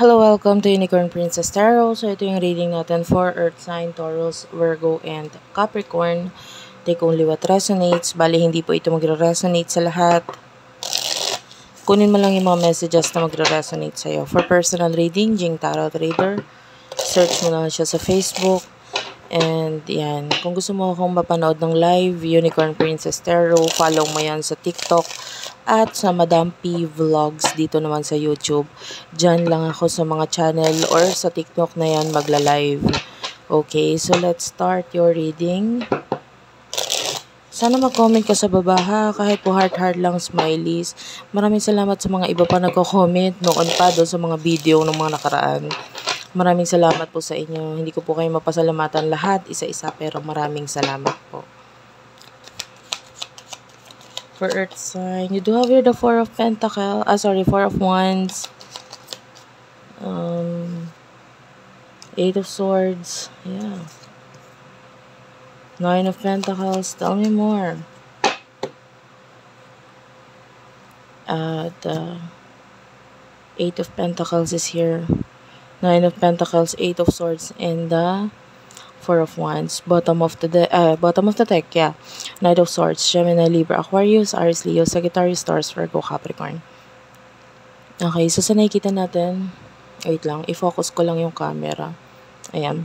Hello, welcome to Unicorn Princess Tarot. So, ito yung reading natin for Earth Sign, Taurus, Virgo, and Capricorn. Take only what resonates. Bali, hindi po ito magre-resonate sa lahat. Kunin mo lang yung mga messages na magre-resonate sa'yo. For personal reading, Jing Tarot Reader. Search mo na siya sa Facebook. And yan, kung gusto mo akong mapanood ng live, Unicorn Princess Tarot, follow mo yan sa TikTok at sa Madam P Vlogs dito naman sa YouTube. Diyan lang ako sa mga channel or sa TikTok na yan magla-live. Okay, so let's start your reading. Sana mag-comment ka sa baba ha, kahit po heart lang, smileys. Maraming salamat sa mga iba pa nagko-comment noon pa doon sa mga video ng mga nakaraan. Maraming salamat po sa inyo. Hindi ko po kayo mapasalamatan lahat, isa-isa, pero maraming salamat po. For Earth sign, you do have here the Four of Pentacles, Four of Wands, Eight of Swords, yeah. Nine of Pentacles, tell me more. The Eight of Pentacles is here. Nine of Pentacles, Eight of Swords, and the Four of Wands. Bottom of the deck, yeah. Knight of Swords, Gemini, Libra, Aquarius, Aries, Leo, Sagittarius, Taurus, Virgo, Capricorn. Okay, so sa nakikita natin, wait lang, i-focus ko lang yung camera. Ayan.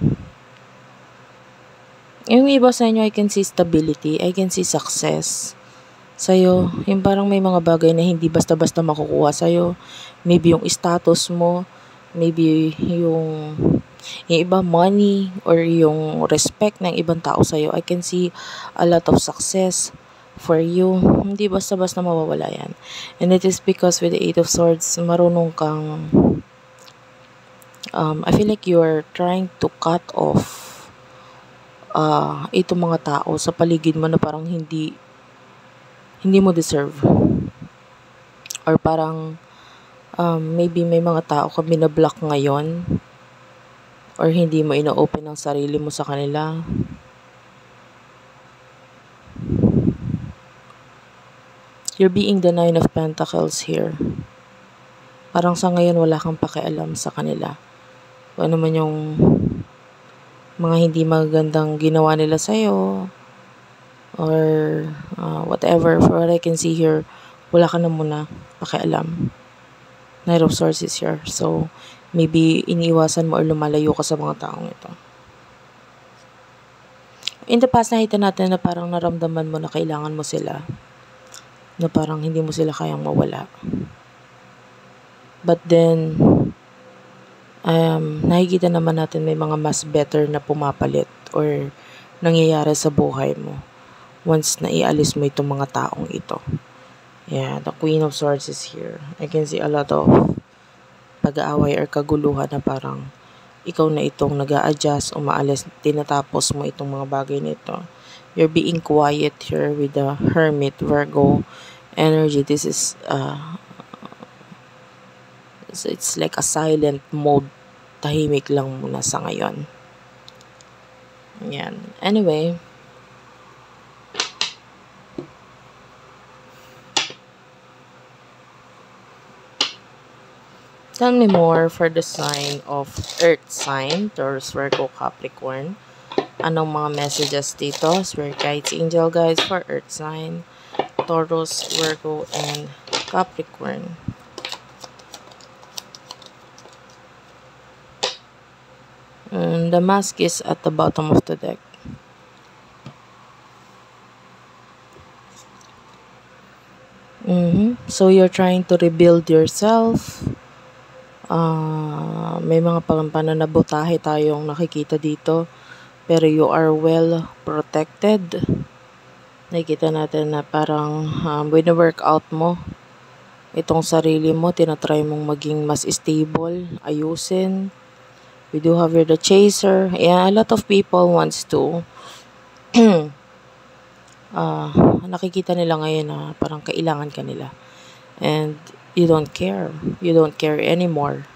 Yung iba sa inyo, I can see stability, I can see success. Sa'yo, yung parang may mga bagay na hindi basta-basta makukuha sa'yo. Maybe yung status mo, maybe yung iba money or yung respect ng ibang tao sa'yo. I can see a lot of success for you. Hindi basta-basta mawawala yan. And it is because with the Eight of Swords, marunong kang I feel like you're trying to cut off itong mga tao sa paligid mo na parang hindi mo deserve. Or parang maybe may mga tao ka binablock ngayon or hindi mo ina-open ang sarili mo sa kanila. You're being the Nine of Pentacles here. Parang sa ngayon wala kang pakialam sa kanila. Kung ano man yung mga hindi magandang ginawa nila sa'yo or whatever. For what I can see here, wala ka na muna pakialam. Knight of Swords is here. So, maybe iniiwasan mo or lumalayo ka sa mga taong ito. In the past, nakita natin na parang naramdaman mo na kailangan mo sila. Na parang hindi mo sila kayang mawala. But then, nakikita naman natin may mga mas better na pumapalit or nangyayari sa buhay mo once na ialis mo itong mga taong ito. Yeah, the Queen of Swords is here. I can see a lot of pag-aaway or kaguluhan na parang ikaw na itong nag-a-adjust, umaalis, tinatapos mo itong mga bagay nito. You're being quiet here with the Hermit, Virgo energy. This is, it's like a silent mode. Tahimik lang muna sa ngayon. Yan. Anyway, tell me more for the sign of Earth sign, Taurus, Virgo, Capricorn. Anong mga messages dito? Spirit guides, angel guides for Earth sign, Taurus, Virgo, and Capricorn. The mask is at the bottom of the deck. So you're trying to rebuild yourself. May mga pananabotahe tayong nakikita dito, pero you are well protected. Nakikita natin na parang wino-workout mo itong sarili mo, tinatry mong maging mas stable, ayusin. We do have here the Chaser. Yeah, a lot of people wants to nakikita nila ngayon na parang kailangan ka nila. And you don't care. You don't care anymore.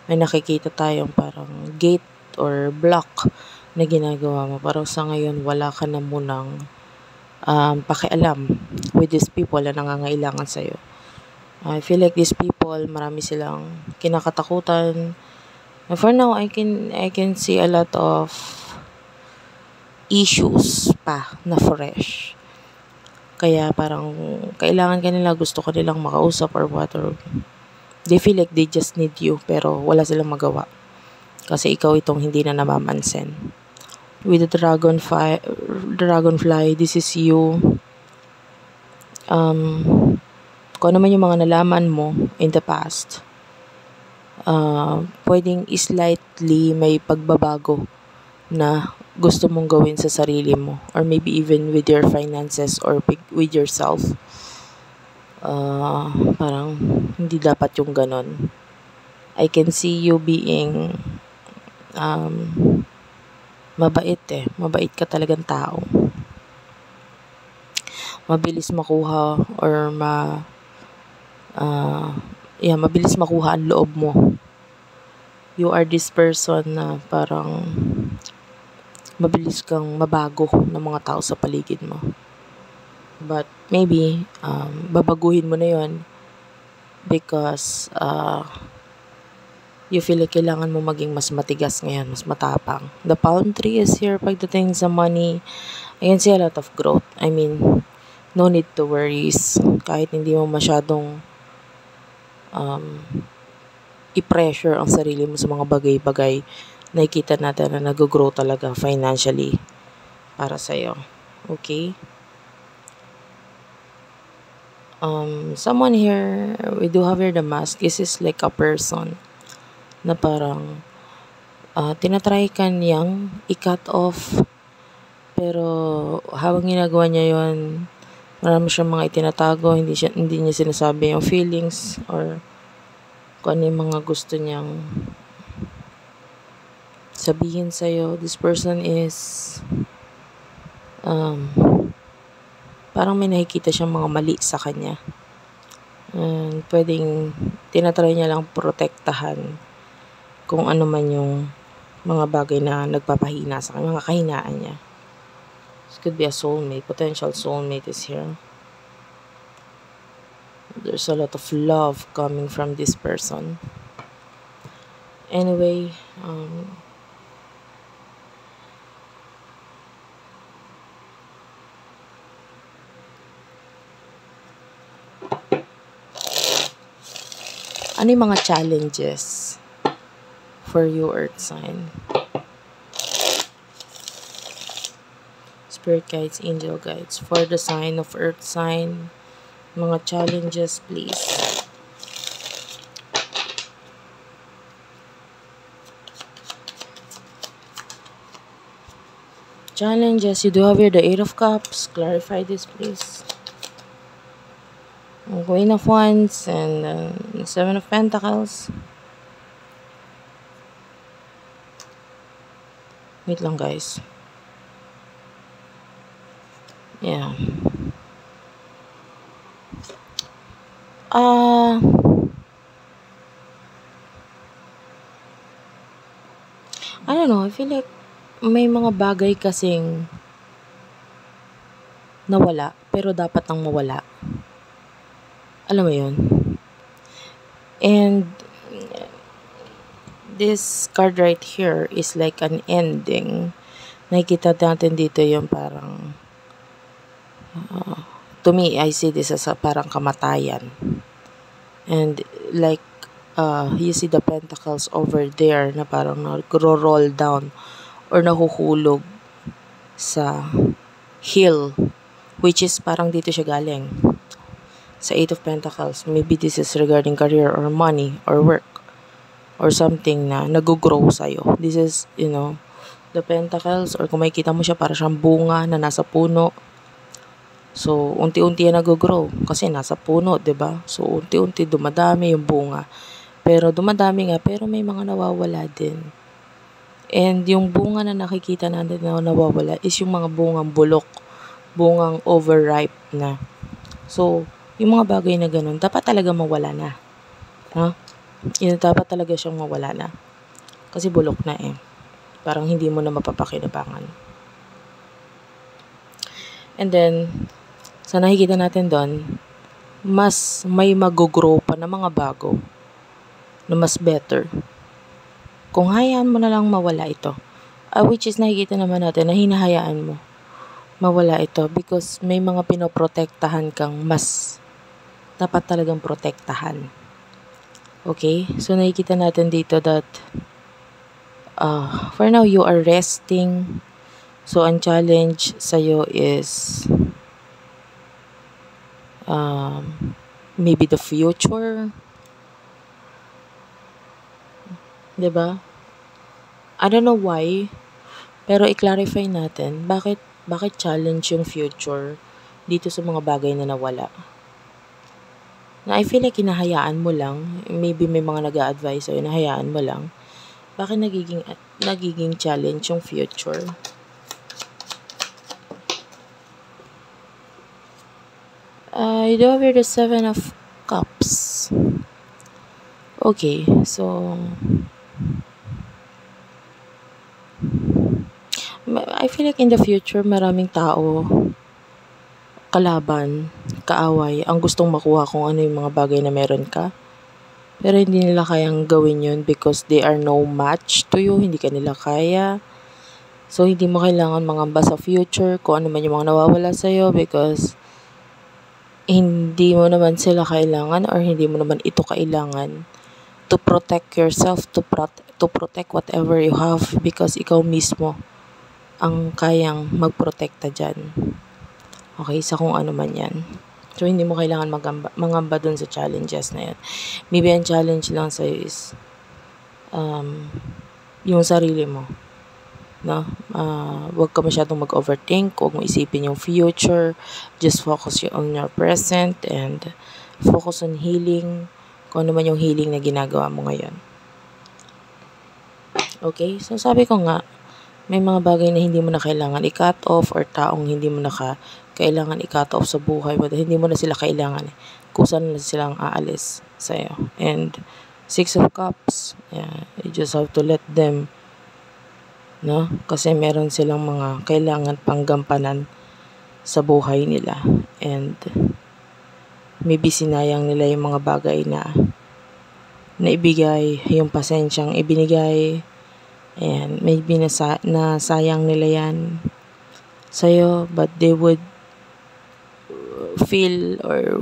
May nakikita tayong parang gate or block na ginagawa mo. Parang sa ngayon, wala ka na munang pakialam with these people na nangangailangan sa'yo. I feel like these people, marami silang kinakatakutan. And for now, I can see a lot of issues pa na fresh. Kaya parang kailangan kanila, gusto ko nilang makausap or what, or they feel like they just need you pero wala silang magawa. Kasi ikaw itong hindi na namamansin. With the dragonfly, this is you. Kung ano man yung mga nalaman mo in the past, pwedeng slightly may pagbabago na gusto mong gawin sa sarili mo, or maybe even with your finances or with yourself. Parang hindi dapat yung ganon. I can see you being mabait mabait ka talagang tao. Mabilis makuha or mabilis makuha ang loob mo. You are this person na parang mabilis kang mabago ng mga tao sa paligid mo. But maybe babaguhin mo na yon because you feel like kailangan mo maging mas matigas ngayon, mas matapang. The palm tree is here pagdating sa money. I can see a lot of growth. I mean, no need to worries. Kahit hindi mo masyadong i-pressure ang sarili mo sa mga bagay-bagay, nakikita natin na nag-grow talaga financially para sa'yo. Okay? Someone here, we do have here the mask. This is like a person na parang tinatry ka niyang i-cut off, pero habang ginagawa niya yon, marami siyang mga itinatago, hindi niya sinasabi yung feelings or kung ano yung mga gusto niyang sabihin sa'yo. This person is parang may nakikita siyang mga mali sa kanya. Pwedeng tinatry niya lang protektahan kung ano man yung mga bagay na nagpapahina sa kanya, mga kahinaan niya. This could be a soulmate, potential soulmate is here. There's a lot of love coming from this person. Anyway, ano yung mga challenges for you, Earth sign? Spirit guides, angel guides for the sign of Earth sign. Mga challenges, please. Challenges, you do have here the Eight of Cups. Clarify this, please. Queen of Wands and Seven of Pentacles. Wait lang, guys. Yeah. I don't know, I feel like may mga bagay kasing nawala, pero dapat nang mawala. Alam mo yun? And this card right here is like an ending. Nakikita natin dito yung parang to me, I see this as a parang kamatayan. And like you see the pentacles over there na parang nag-roll down or nahuhulog sa hill, which is parang dito siya galing sa Eight of Pentacles. Maybe this is regarding career or money or work or something na nag-grow sa'yo. This is, the Pentacles, or kung makikita mo siya, para siyang bunga na nasa puno. So, unti-unti yan nag-grow kasi nasa puno, 'di ba? So, unti-unti dumadami yung bunga. Pero dumadami nga, pero may mga nawawala din. And yung bunga na nakikita natin na nawawala is yung mga bungang bulok, bungang overripe na. So, yung mga bagay na ganun, dapat talaga mawala na. Dapat talaga siyang mawala na. Kasi bulok na eh. Parang hindi mo na mapapakinabangan. And then, sa nakikita natin doon, mas may mag-grow pa na mga bago na mas better. Kung hayaan mo na lang mawala ito, which is nakikita naman natin na hinahayaan mo mawala ito because may mga pinoprotektahan kang mas dapat talagang protektahan. Okay? So, nakikita natin dito that for now, you are resting. So, ang challenge sa'yo is maybe the future. Diba? I don't know why, pero i-clarify natin bakit challenge yung future dito sa mga bagay na nawala. Na I feel like hinahayaan mo lang, maybe may mga nag-a-advise sa'yo na hayaan mo lang. Bakit nagiging challenge yung future? You do have here the 7 of Cups. Okay, so I feel like in the future, maraming tao, kalaban, kaaway, ang gustong makuha kung ano yung mga bagay na meron ka. Pero hindi nila kayang gawin yun because they are no match to you. Hindi ka nila kaya. So, hindi mo kailangan mangamba sa future kung ano man yung mga nawawala sa'yo because hindi mo naman sila kailangan or hindi mo naman ito kailangan to protect yourself, to protect whatever you have because ikaw mismo ang kayang magprotekta dyan. Okay, sa kung ano man yan. So, hindi mo kailangan mangamba dun sa challenges na yan. Maybe ang challenge lang sa'yo is yung sarili mo. No? Huwag ka masyadong mag-overthink. Huwag mo isipin yung future. Just focus on your present and focus on healing. Kung ano man yung healing na ginagawa mo ngayon. Okay? So, sabi ko nga, may mga bagay na hindi mo na kailangan i-cut off or taong hindi mo na kailangan i-cut off sa buhay mo. Hindi mo na sila kailangan. Kusa na silang aalis sa'yo. And 6 of Cups, yeah, you just have to let them, no? Kasi meron silang mga kailangan pang gampanan sa buhay nila. And maybe sinayang nila yung mga bagay na ibigay, yung pasensyang ibinigay. And maybe nasayang nila yan sa'yo, but they would feel or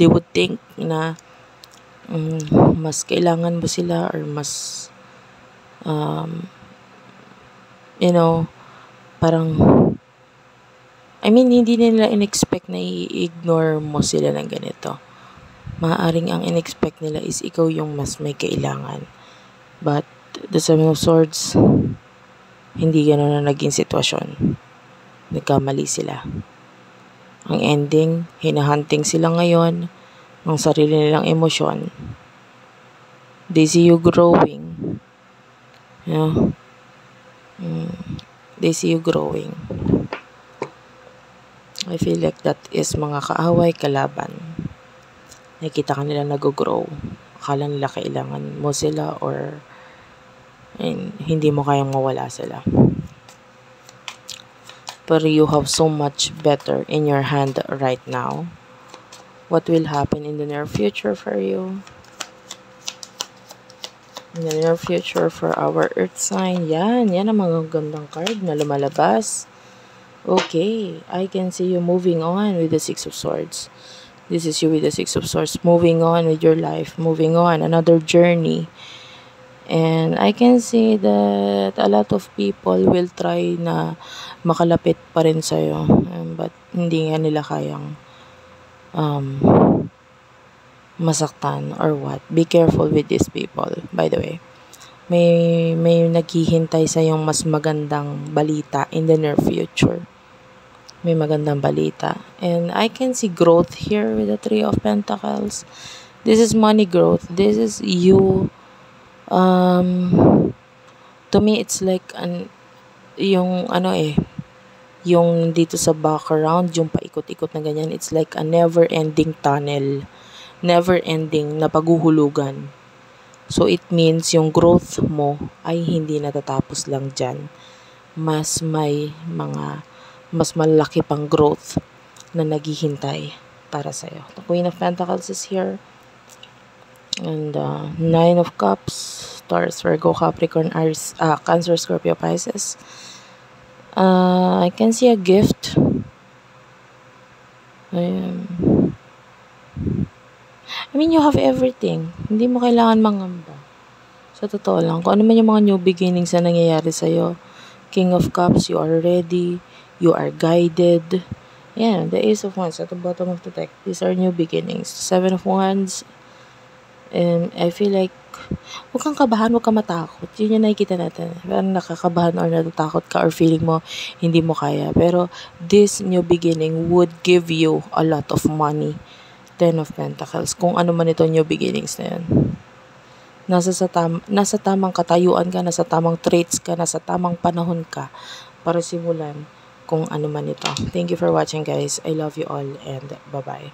they would think na mas kailangan mo sila or mas parang hindi nila in-expect na i-ignore mo sila ng ganito. Maaaring ang in-expect nila is ikaw yung mas may kailangan. But the 7 of Swords, hindi gano'n na naging sitwasyon. Nagkamali sila. Ang ending, hinahunting sila ngayon ng sarili nilang emosyon. They see you growing. They see you growing. I feel like that is mga kaaway, kalaban. Nakita ka nila nag-grow. Akala nila kailangan mo sila or hindi mo kayang mawala sila. But you have so much better in your hand right now. What will happen in the near future for you? In the near future for our earth sign. Yan ang mga gandang card na lumalabas. Okay, I can see you moving on with the 6 of Swords. This is you with the 6 of Swords. Moving on with your life. Moving on. Another journey. And I can see that a lot of people will try na makalapit pa rin sa'yo. But hindi nga nila kayang masaktan or what. Be careful with these people, by the way. May naghihintay sa'yong mas magandang balita in the near future. May magandang balita. And I can see growth here with the 3 of Pentacles. This is money growth. This is you. To me, it's like yung dito sa background, yung paikot-ikot na ganyan, it's like a never-ending tunnel. Never-ending na paghuhulugan. So, it means yung growth mo ay hindi natatapos lang dyan. Mas malaki pang growth na naghihintay para sa'yo. The Queen of Pentacles is here. And Nine of Cups, Taurus, Virgo, Capricorn, Aries, Cancer, Scorpio, Pisces. I can see a gift. I mean, you have everything. Hindi mo kailangan mangamba. Sa totoo lang, kung ano man yung mga new beginnings na nangyayari sa'yo. King of Cups, you are ready. You are guided. Yan, the Ace of Wands at the bottom of the deck. These are new beginnings. Seven of Wands. And I feel like, huwag kang kabahan, huwag kang matakot. Yun yung nakikita natin. Parang nakakabahan or natatakot ka or feeling mo hindi mo kaya. Pero this new beginning would give you a lot of money. Ten of Pentacles. Kung ano man ito new beginnings na yan. Nasa tamang katayuan ka, nasa tamang traits ka, nasa tamang panahon ka para simulan kung ano man ito. Thank you for watching, guys. I love you all and bye-bye.